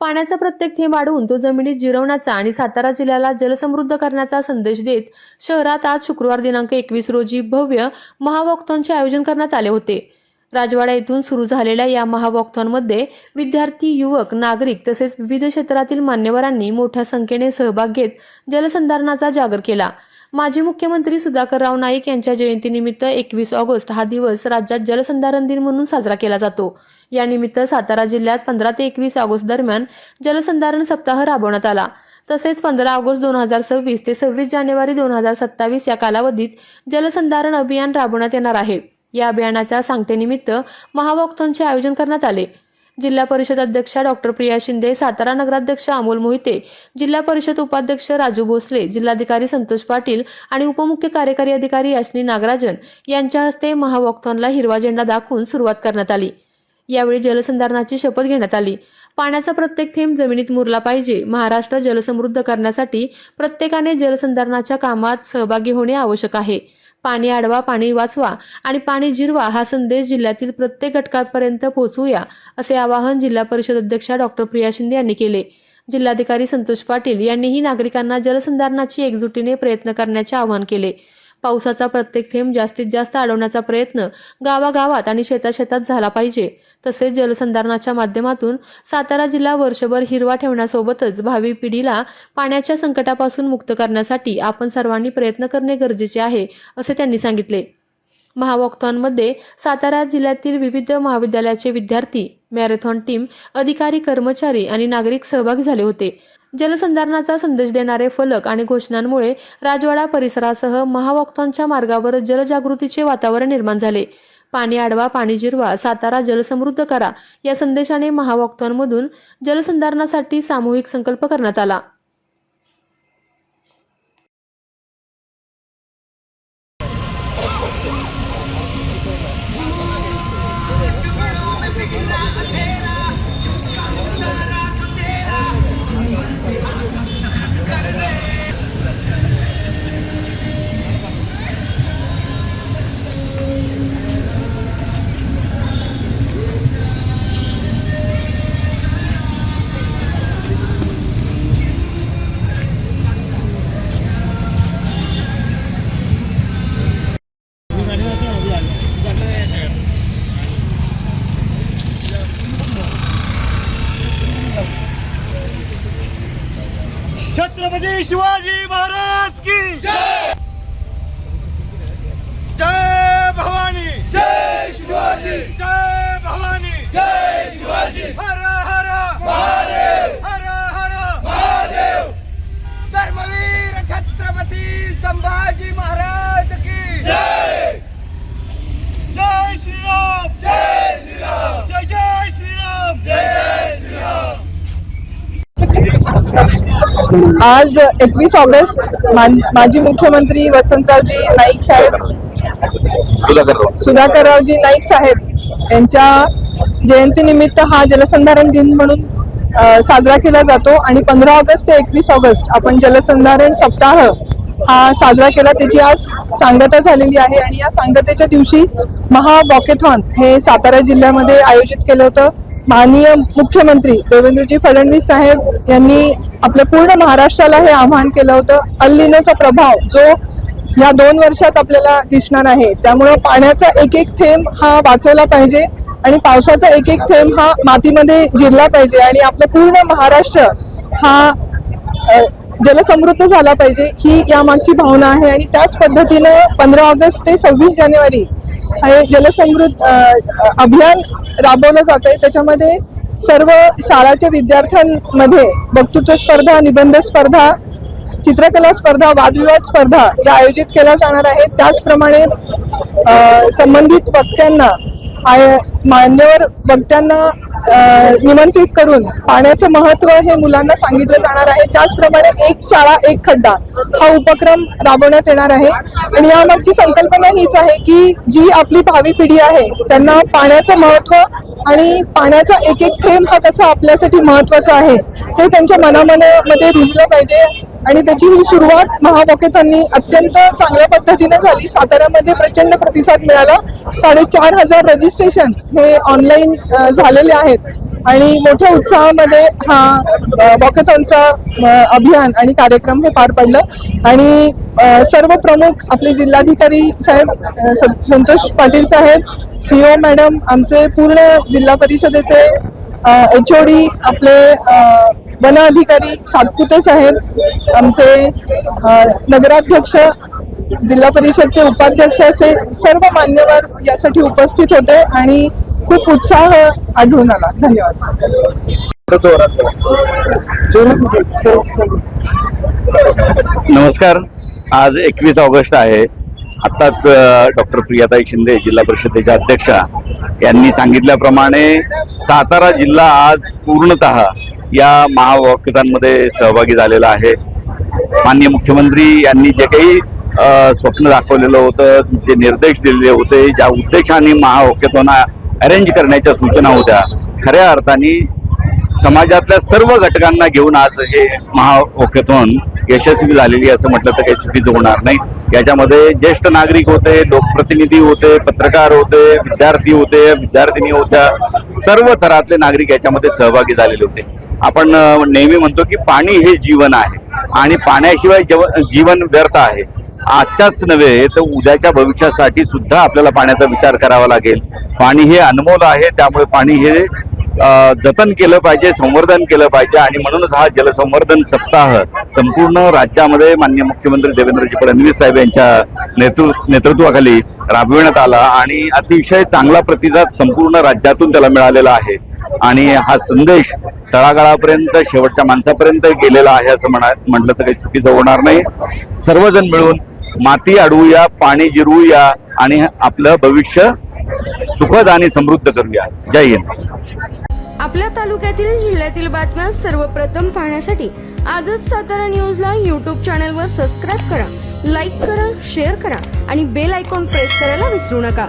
पाण्याचा प्रत्येक थेंब अडवून तो जमिनीत जिरवण्याचा आणि सातारा जिल्ह्याला जलसमृद्ध करण्याचा संदेश देत शहरात आज शुक्रवार दिनांक 21 रोजी भव्य महावॉकथॉनचे आयोजन करण्यात आले होते। राजवाडा येथून सुरू झालेल्या या महावॉकथॉनमध्ये विद्यार्थी, युवक, नागरिक तसेच विविध क्षेत्रातील मान्यवरांनी मोठ्या संख्येने सहभाग घेत जलसंधारणाचा जागर केला। माजी मुख्यमंत्री सुधाकरराव नाईक यांच्या जयंतीनिमित्त 21 ऑगस्ट हा दिवस राज्यात जलसंधारण दिन म्हणून साजरा केला जातो। या निमित्त सातारा जिल्ह्यात 15 ते 21 ऑगस्ट दरम्यान जलसंधारण सप्ताह राबवण्यात आला। तसेच 15 ऑगस्ट 2026 ते 26 जानेवारी 2027 या कालावधीत जलसंधारण अभियान राबवण्यात येणार आहे। या अभियानाच्या सांगतेनिमित्त महावॉकथॉनचे आयोजन करण्यात आले। जिल्हा परिषद अध्यक्षा डॉक्टर प्रिया शिंदे, सातारा नगराध्यक्ष अमोल मोहिते, जिल्हा परिषद उपाध्यक्ष राजू भोसले, जिल्हाधिकारी संतोष पाटील आणि उपमुख्य कार्यकारी अधिकारी याशनी नागराजन यांच्या हस्ते महावॉकथॉनला हिरवा झेंडा दाखवून सुरुवात करण्यात आली। यावेळी जलसंधारणाची शपथ घेण्यात आली। पाण्याचा प्रत्येक थेंब जमिनीत मुरला पाहिजे। महाराष्ट्र जलसमृद्ध करण्यासाठी प्रत्येकाने जलसंधारणाच्या कामात सहभागी होणे आवश्यक आहे। पाणी अडवा, पाणी वाचवा आणि पाणी जिरवा हा संदेश जिल्ह्यातील प्रत्येक घटकापर्यंत पोहोचवूया, असे आवाहन जिल्हा परिषद अध्यक्षा डॉक्टर प्रिया शिंदे यांनी केले। जिल्हाधिकारी संतोष पाटील यांनीही नागरिकांना जलसंधारणाची एकजुटीने प्रयत्न करण्याचे आवाहन केले। पावसाचा प्रत्येक थेंब जास्तीत जास्त अडवण्याचा प्रयत्न गावागावात आणि शेताशेतात झाला पाहिजे। तसेच जलसंधारणाच्या माध्यमातून सातारा जिल्हा वर्षभर हिरवा ठेवण्यासोबतच भावी पिढीला पाण्याच्या संकटापासून मुक्त करण्यासाठी आपण सर्वांनी प्रयत्न करणे गरजेचे आहे, असे त्यांनी सांगितले। महावॉकथॉनमध्ये सातारा जिल्ह्यातील विविध महाविद्यालयाचे विद्यार्थी, मॅरेथॉन टीम, अधिकारी, कर्मचारी आणि नागरिक सहभागी झाले होते। जलसंधारणाचा संदेश देणारे फलक आणि घोषणांमुळे राजवाडा परिसरासह महावॉकथॉनच्या मार्गावर जलजागृतीचे वातावरण निर्माण झाले। पाणी अडवा, पाणी जिरवा, सातारा जलसमृद्ध करा या संदेशाने महावॉकथॉनमधून जलसंधारणासाठी सामूहिक संकल्प करण्यात आला। छत्रपती शिवाजी महाराज की जय। जय भवानी, जय शिवाजी, जय भवानी, जय शिवाजी। हर हर महादेव, हर हर महादेव। धर्मवीर छत्रपती संभाजी महाराज की जय। जय श्रीराम, जय श्रीराम, जय जय श्रीराम, जय जय श्रीराम। आज 21 ऑगस्ट माजी मुख्यमंत्री वसंतरावजी नाईक साहेब, सुधाकररावजी नाईक साहेब यांच्या जयंतीनिमित्त हा जलसंधारण दिन म्हणून साजरा केला जातो आणि 15 ऑगस्ट ते 21 ऑगस्ट आपण जलसंधारण सप्ताह हा साजरा केला। त्याची आज सांगता झालेली आहे आणि या सांगतेच्या दिवशी महावॉकेथॉन हे सातारा जिल्ह्यामध्ये आयोजित केलं होतं। माननीय मुख्यमंत्री देवेंद्रजी फडणवीस साहेब यांनी आपल्या पूर्ण महाराष्ट्राला हे आवाहन केलं होतं। अल निनोचा प्रभाव जो या 2 वर्षात आपल्याला दिसणार आहे, त्यामुळे पाण्याचा एक एक थेंब हा वाचवला पाहिजे आणि पावसाचा एक एक थेंब हा मातीमध्ये जिरला पाहिजे आणि आपलं पूर्ण महाराष्ट्र हा जलसमृद्ध झाला पाहिजे, ही यामागची भावना आहे। आणि त्याच पद्धतीनं 15 ऑगस्ट ते 26 जानेवारी हे जलसमृद्ध अभियान राबवलं जात आहे। त्याच्यामध्ये सर्व शाळाच्या विद्यार्थ्यांमध्ये वक्तृत्व स्पर्धा, निबंध स्पर्धा, चित्रकला स्पर्धा, वादविवाद स्पर्धा या आयोजित केल्या जाणार आहेत। त्याचप्रमाणे संबंधित वक्त्यांना, मान्यवर वक्त्यांना निमंत्रित करून पाण्याचं महत्त्व हे मुलांना सांगितलं जाणार आहे। त्याचप्रमाणे एक शाळा एक खड्डा हा उपक्रम राबवण्यात येणार आहे आणि यामागची संकल्पना हीच आहे की जी आपली भावी पिढी आहे त्यांना पाण्याचं महत्त्व आणि पाण्याचा एक एक थेंब हा कसा आपल्यासाठी महत्त्वाचा आहे हे त्यांच्या मनामध्ये रुजलं पाहिजे आणि त्याची ही सुरुवात महावॉकेथॉननी अत्यंत चांगल्या पद्धतीने झाली। साताऱ्यामध्ये प्रचंड प्रतिसाद मिळाला। 4,500 रजिस्ट्रेशन हे ऑनलाईन झालेले आहेत आणि मोठ्या उत्साहामध्ये हा वॉकेथॉनचा अभियान आणि कार्यक्रम हे पार पडलं आणि सर्व प्रमुख आपले जिल्हाधिकारी साहेब संतोष पाटील साहेब, CO मॅडम, आमचे पूर्ण जिल्हा परिषदेचे HOD, आपले वन अधिकारी सातपुते साहेब, आमचे नगराध्यक्ष, जिल्हा परिषदचे उपाध्यक्ष असे सर्व मान्यवर यासाठी उपस्थित होते आणि खूप उत्साह आढळून आला. धन्यवाद. नमस्कार. आज 21 ऑगस्ट आहे. आत्ताच डॉक्टर प्रियाताई शिंदे जिल्हा परिषदेच्या अध्यक्षा यांनी सांगितल्याप्रमाणे सातारा जिल्हा आज पूर्णतः या महावॉकेथॉनमध्ये सहभागी झालेला आहे. माननीय मुख्यमंत्री यांनी जे काही स्वप्न दाखवलेलं होतं, जे निर्देश दिलेले होते, ज्या उद्देशाने महावॉकेथॉन अरेंज करण्याच्या सूचना होत्या, खऱ्या अर्थाने समाजातल्या सर्व घटकांना घेऊन आज हे महावॉकेथॉन यशस्वी झालेली असं म्हटलं तर काही चुकीचं होणार नाही. याच्यामध्ये ज्येष्ठ नागरिक होते, लोकप्रतिनिधी होते, पत्रकार होते, विद्यार्थी होते, विद्यार्थिनी होत्या, सर्व थरातले नागरिक याच्यामध्ये सहभागी झालेले होते. आपण नेहमी म्हणतो की पाणी हे जीवन आहे आणि पाण्याशिवाय जीवन व्यर्थ आहे. आजच्याच नव्हे तर उद्याच्या भविष्यासाठी सुद्धा आपल्याला पाण्याचा विचार करावा लागेल. पाणी हे अनमोल आहे, त्यामुळे पाणी हे जतन केलं पाहिजे, संवर्धन केलं पाहिजे आणि म्हणूनच हा जलसंवर्धन सप्ताह संपूर्ण राज्यामध्ये माननीय मुख्यमंत्री देवेंद्रजी फडणवीस साहेब यांच्या नेतृत्वाखाली राबविण्यात आला आणि अतिशय चांगला प्रतिसाद संपूर्ण राज्यातून त्याला मिळालेला आहे आणि हा संदेश तळागाळापर्यंत, शेवटच्या माणसापर्यंत गेलेला आहे असं म्हटलं तर काही चुकीचं होणार नाही. सर्वजण मिळून माती अडवूया, पाणी जिरवूया आणि आपलं भविष्य सुखद आणि समृद्ध करूया. जय हिंद. आपल्या तालुक्यातील जिल्ह्यातील बातम्या सर्वप्रथम पाहण्यासाठी आजच सातारा न्यूजला YouTube चॅनलवर सबस्क्राईब करा, लाईक करा, शेअर करा आणि बेल आयकॉन प्रेस करायला विसरू नका.